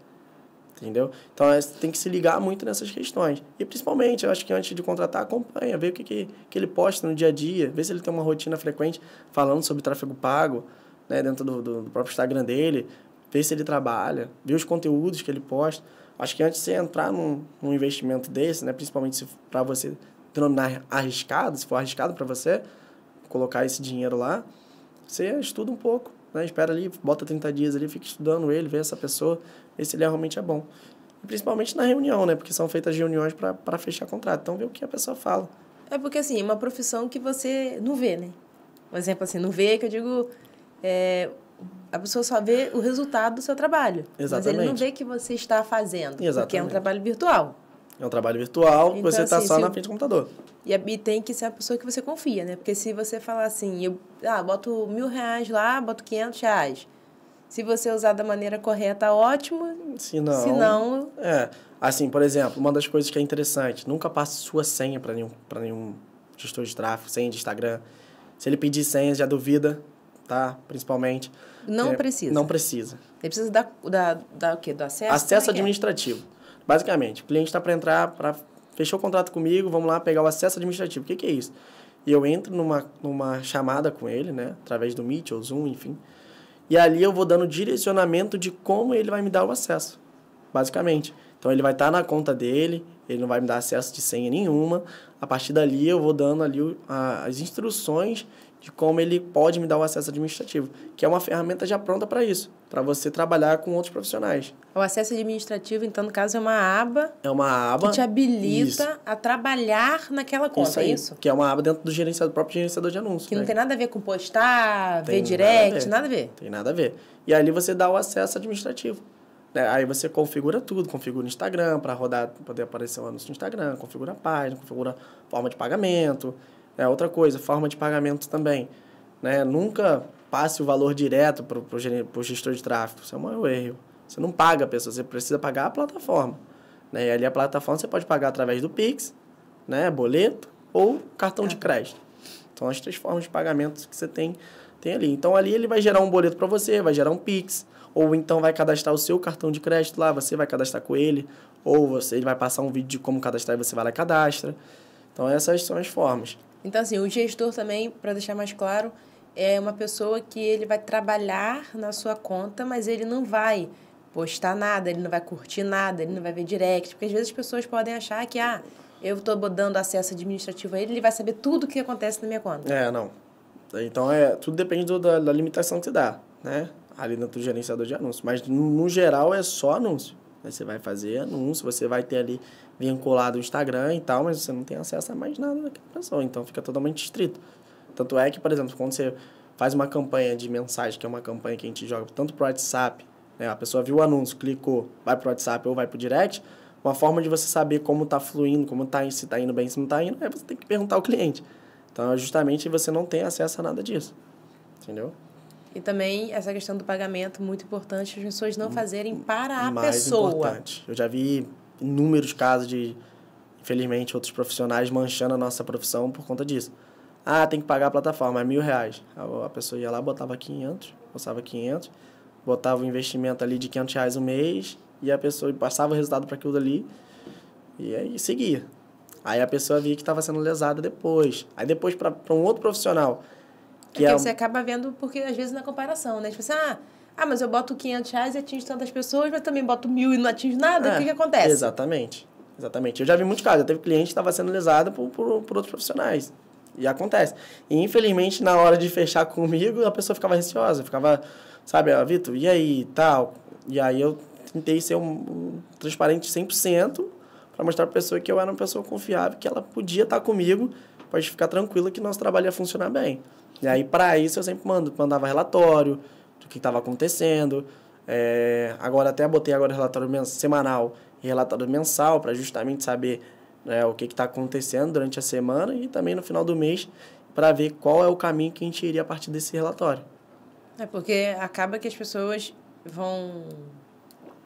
Entendeu? Então, você tem que se ligar muito nessas questões. E, principalmente, eu acho que antes de contratar, acompanha. Vê o que ele posta no dia a dia. Vê se ele tem uma rotina frequente falando sobre tráfego pago, né, dentro do próprio Instagram dele. Vê se ele trabalha. Vê os conteúdos que ele posta. Acho que antes de você entrar num investimento desse, né, principalmente para você denominar arriscado, se for arriscado para você colocar esse dinheiro lá, você estuda um pouco, né? Espera ali, bota 30 dias ali, fica estudando ele, vê essa pessoa, vê se ele realmente é bom. E principalmente na reunião, né? Porque são feitas reuniões para fechar contrato. Então, vê o que a pessoa fala. É porque, assim, é uma profissão que você não vê, né? Um exemplo assim, não vê, que eu digo... a pessoa só vê o resultado do seu trabalho. Exatamente. Mas ele não vê que você está fazendo. Exatamente. Porque é um trabalho virtual. É um trabalho virtual, então, você está assim, só na frente do computador. E tem que ser a pessoa que você confia, né? Porque se você falar assim, boto R$1.000 lá, boto R$500. Se você usar da maneira correta, ótimo. Se não... assim, por exemplo, uma das coisas que é interessante, nunca passe sua senha para nenhum gestor de tráfego, senha de Instagram. Se ele pedir senha, já duvida, tá? Principalmente. Não precisa. Não precisa. Ele precisa o quê? Do acesso? Acesso administrativo. Basicamente, o cliente está para entrar, fechou o contrato comigo, vamos lá pegar o acesso administrativo. O que é isso? e eu entro numa chamada com ele, né? Através do Meet ou Zoom, enfim. E ali eu vou dando direcionamento de como ele vai me dar o acesso, basicamente. Então, ele vai estar na conta dele, ele não vai me dar acesso de senha nenhuma. A partir dali, eu vou dando ali as instruções de como ele pode me dar o acesso administrativo, que é uma ferramenta já pronta para isso, para você trabalhar com outros profissionais. O acesso administrativo, então, no caso, é uma aba... É uma aba... que te habilita a trabalhar naquela conta, é isso? Que é uma aba dentro do próprio gerenciador de anúncios. Que não tem nada a ver com postar, ver direct, nada a ver. Tem nada a ver. E ali você dá o acesso administrativo. Aí você configura tudo, configura o Instagram para rodar, poder aparecer o anúncio no Instagram, configura a página, configura a forma de pagamento. Outra coisa, forma de pagamento também. Né? Nunca passe o valor direto para o gestor de tráfego. Isso é um maior erro. Você não paga a pessoa, você precisa pagar a plataforma. Né? E ali a plataforma você pode pagar através do Pix, né? Boleto ou cartão de crédito. São as 3 formas de pagamento que você tem ali. Então, ali ele vai gerar um boleto para você, vai gerar um Pix, ou então vai cadastrar o seu cartão de crédito lá, você vai cadastrar com ele, ou ele vai passar um vídeo de como cadastrar e você vai lá e cadastra. Então, essas são as formas. Então, assim, o gestor também, para deixar mais claro, é uma pessoa que ele vai trabalhar na sua conta, mas ele não vai postar nada, ele não vai curtir nada, ele não vai ver direct, porque às vezes as pessoas podem achar que, eu estou dando acesso administrativo a ele, ele vai saber tudo o que acontece na minha conta. Não. Então, tudo depende da limitação que você dá, né? Ali no teu gerenciador de anúncios. Mas, no geral, é só anúncio. Aí você vai fazer anúncio, você vai ter ali vinculado o Instagram e tal, mas você não tem acesso a mais nada daquela pessoa. Então, fica totalmente restrito. Tanto é que, por exemplo, quando você faz uma campanha de mensagem, que é uma campanha que a gente joga tanto pro WhatsApp, né? A pessoa viu o anúncio, clicou, vai pro WhatsApp ou vai pro direct, uma forma de você saber como está fluindo, se está indo bem, se não está indo, você tem que perguntar ao cliente. Então, justamente, você não tem acesso a nada disso. Entendeu? E também essa questão do pagamento, muito importante, as pessoas não fazerem para a mais pessoa. Importante. Eu já vi inúmeros casos de, infelizmente, outros profissionais manchando a nossa profissão por conta disso. Tem que pagar a plataforma, é R$1.000. A pessoa ia lá, botava 500, botava o investimento ali de R$500 um mês, e a pessoa passava o resultado para aquilo ali, e aí seguia. Aí a pessoa via que estava sendo lesada depois. Aí depois para um outro profissional... Porque você acaba vendo, porque às vezes na comparação, né? Tipo assim, mas eu boto R$500 e atingo tantas pessoas, mas também boto 1.000 e não atingo nada, o que acontece? Exatamente. Eu já vi muitos casos, teve cliente que estava sendo lesado por outros profissionais. E acontece. E infelizmente, na hora de fechar comigo, a pessoa ficava receosa, ficava, sabe, Vitor, e aí, tal? E aí eu tentei ser um transparente 100%, para mostrar para a pessoa que eu era uma pessoa confiável, que ela podia estar comigo, pode ficar tranquila que nosso trabalho ia funcionar bem. E aí, para isso, eu sempre mandava relatório do que estava acontecendo. Agora, até botei agora relatório semanal e relatório mensal, para justamente saber, né, o que está acontecendo durante a semana e também no final do mês, para ver qual é o caminho que a gente iria a partir desse relatório. Porque acaba que as pessoas vão,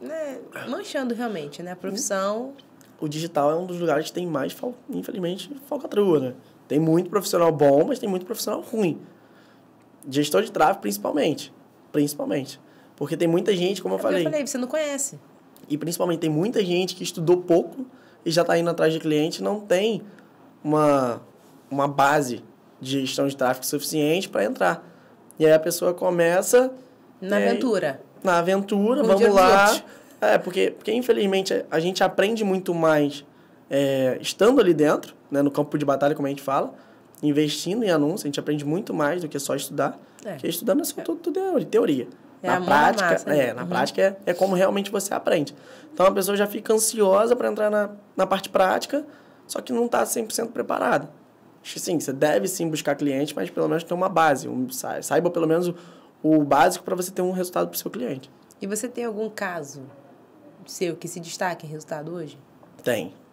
né, manchando realmente, né, a profissão. O digital é um dos lugares que tem mais, infelizmente, falcatrua, né? Tem muito profissional bom, mas tem muito profissional ruim. Gestor de tráfego, principalmente. Porque tem muita gente, como eu falei... Você não conhece. E, principalmente, tem muita gente que estudou pouco e já está indo atrás de cliente, não tem uma base de gestão de tráfego suficiente para entrar. E aí a pessoa começa... Na aventura, vamos lá. Porque, infelizmente, a gente aprende muito mais estando ali dentro, né, no campo de batalha, como a gente fala, investindo em anúncio, a gente aprende muito mais do que só estudar. Porque estudando é só tudo teoria. Na prática é como realmente você aprende. Então, a pessoa já fica ansiosa para entrar na parte prática, só que não está 100% preparada. Acho que sim, você deve sim buscar cliente, mas pelo menos ter uma base. Saiba pelo menos o básico para você ter um resultado para o seu cliente. E você tem algum caso seu que se destaque em resultado hoje?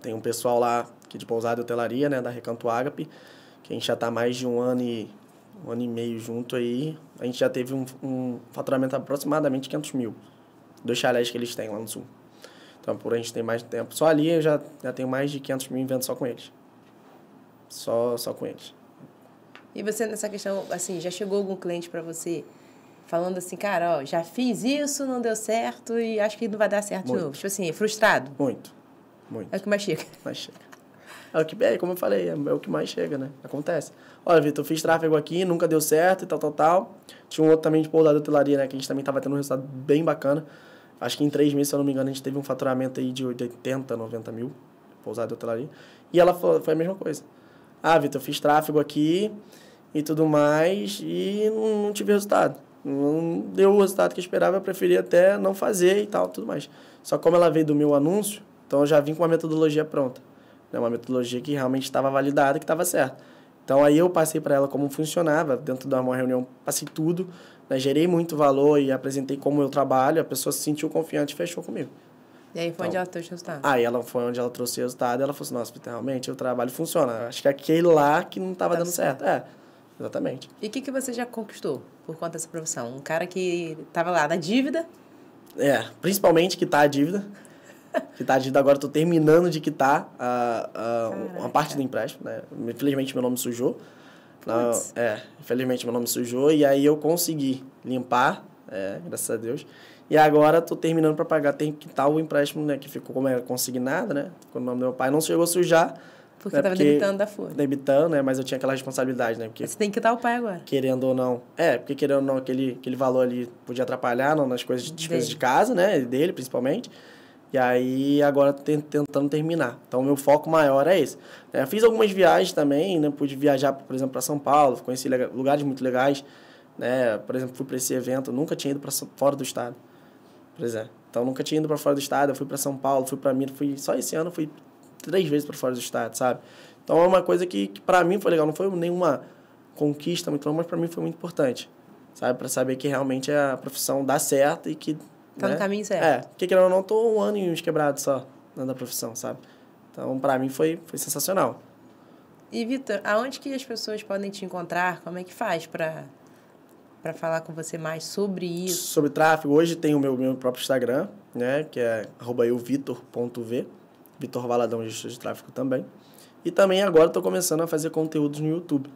Tem um pessoal lá aqui de Pousada e Hotelaria, né, da Recanto Ágape, que a gente já está mais de um ano e meio junto aí. A gente já teve um faturamento de aproximadamente 500 mil. 2 chalés que eles têm lá no Sul. Então, por a gente ter mais tempo. Só ali eu já tenho mais de 500 mil em venda só com eles. Só com eles. E você, nessa questão, assim, já chegou algum cliente para você falando assim, cara, já fiz isso, não deu certo e acho que não vai dar certo de novo? Tipo assim, frustrado? Muito. É o que mais chega. Como eu falei, é o que mais chega, né? Acontece. Olha, Vitor, eu fiz tráfego aqui, nunca deu certo e tal. Tinha um outro também de pousada de hotelaria, né? Que a gente também tava tendo um resultado bem bacana. Acho que em 3 meses, se eu não me engano, a gente teve um faturamento aí de 80, 90 mil, pousada de hotelaria. E ela foi a mesma coisa. Ah, Vitor, eu fiz tráfego aqui e tudo mais e não tive resultado. Não deu o resultado que eu esperava, eu preferi até não fazer e tal, tudo mais. Só que como ela veio do meu anúncio, então eu já vim com uma metodologia pronta. Né? Uma metodologia que realmente estava validada, que estava certa. Então aí eu passei para ela como funcionava, dentro de uma reunião, passei tudo, né? Gerei muito valor e apresentei como eu trabalho, a pessoa se sentiu confiante e fechou comigo. E aí foi onde ela trouxe o resultado? Aí ela foi onde ela trouxe o resultado e ela falou assim, nossa, realmente o trabalho funciona. Acho que é aquele lá que não estava dando certo. Exatamente. E o que você já conquistou por conta dessa profissão? Um cara que estava lá na dívida? Principalmente quitar a dívida. Quitar a dívida agora, estou terminando de quitar uma parte do empréstimo. Né? Infelizmente, meu nome sujou. Infelizmente, meu nome sujou. E aí eu consegui limpar, graças a Deus. E agora estou terminando para pagar, tem que quitar o empréstimo, né? Que ficou como era consignado, né? Quando o nome do meu pai não chegou a sujar. Porque estava debitando da folha. Debitando, né? Mas eu tinha aquela responsabilidade, né? Porque você tem que quitar o pai agora. Querendo ou não. Porque querendo ou não, aquele valor ali podia atrapalhar nas despesas de casa, né? Dele, principalmente. E aí, agora tentando terminar. Então, o meu foco maior é esse. Fiz algumas viagens também, né? Pude viajar, por exemplo, para São Paulo. Conheci lugares muito legais. Né? Por exemplo, fui para esse evento. Nunca tinha ido para fora do estado. Por exemplo. Então, nunca tinha ido para fora do estado. Eu fui para São Paulo, fui para Minas. Só esse ano fui 3 vezes para fora do estado, sabe? Então, é uma coisa que para mim foi legal. Não foi nenhuma conquista muito longa, mas para mim foi muito importante. Sabe? Para saber que realmente a profissão dá certo e que... Tá no caminho certo. Porque querendo ou não, tô 1 ano e uns quebrados só na profissão, sabe? Então, para mim foi sensacional. E, Vitor, aonde que as pessoas podem te encontrar? Como é que faz para falar com você mais sobre isso? Sobre tráfego, hoje tem o meu próprio Instagram, né? Que é @euvitor.v. Vitor Valadão, gestor de tráfego também. E também agora estou começando a fazer conteúdos no YouTube.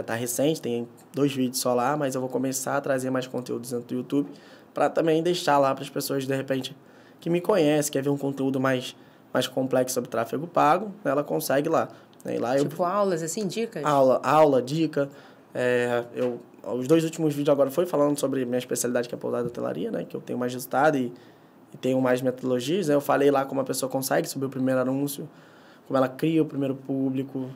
Tá recente, tem 2 vídeos só lá, mas eu vou começar a trazer mais conteúdos dentro do YouTube para também deixar lá para as pessoas, de repente, que me conhecem, quer ver um conteúdo mais complexo sobre tráfego pago, ela consegue lá. E lá aulas, assim, dicas? Aula, dica. Os 2 últimos vídeos agora foi falando sobre minha especialidade, que é a pousada de hotelaria, né? Que eu tenho mais resultado e tenho mais metodologias. Eu falei lá como a pessoa consegue subir o primeiro anúncio, como ela cria o primeiro público.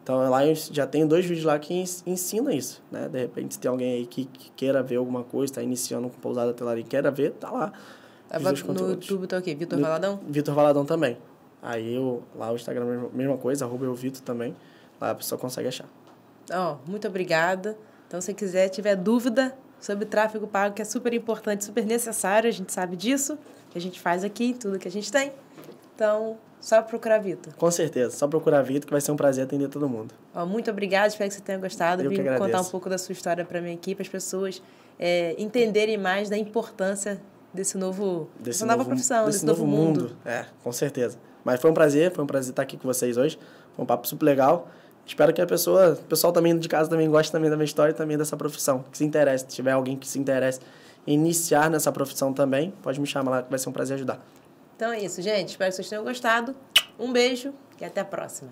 Então, lá eu já tenho 2 vídeos lá que ensina isso, né? De repente, se tem alguém aí que queira ver alguma coisa, está iniciando com pousada hotelaria e queira ver, tá lá. No YouTube tá o quê? Vitor Valadão? Vitor Valadão também. Aí, lá o Instagram, mesma coisa, @euvitor também. Lá a pessoa consegue achar. Muito obrigada. Então, se quiser, tiver dúvida sobre tráfego pago, que é super importante, super necessário, a gente sabe disso, que a gente faz aqui, tudo que a gente tem. Então, só procurar Vitor. Com certeza, só procurar Vitor, que vai ser um prazer atender todo mundo. Muito obrigada, espero que você tenha gostado. Eu Vim que agradeço. Contar um pouco da sua história para minha equipe, as pessoas entenderem mais da importância dessa nova profissão, desse novo mundo. Com certeza. Mas foi um prazer estar aqui com vocês hoje. Foi um papo super legal. Espero que o pessoal também de casa também goste também da minha história e também dessa profissão. Que se interesse, se tiver alguém que se interesse em iniciar nessa profissão também, pode me chamar lá que vai ser um prazer ajudar. Então é isso, gente. Espero que vocês tenham gostado. Um beijo e até a próxima.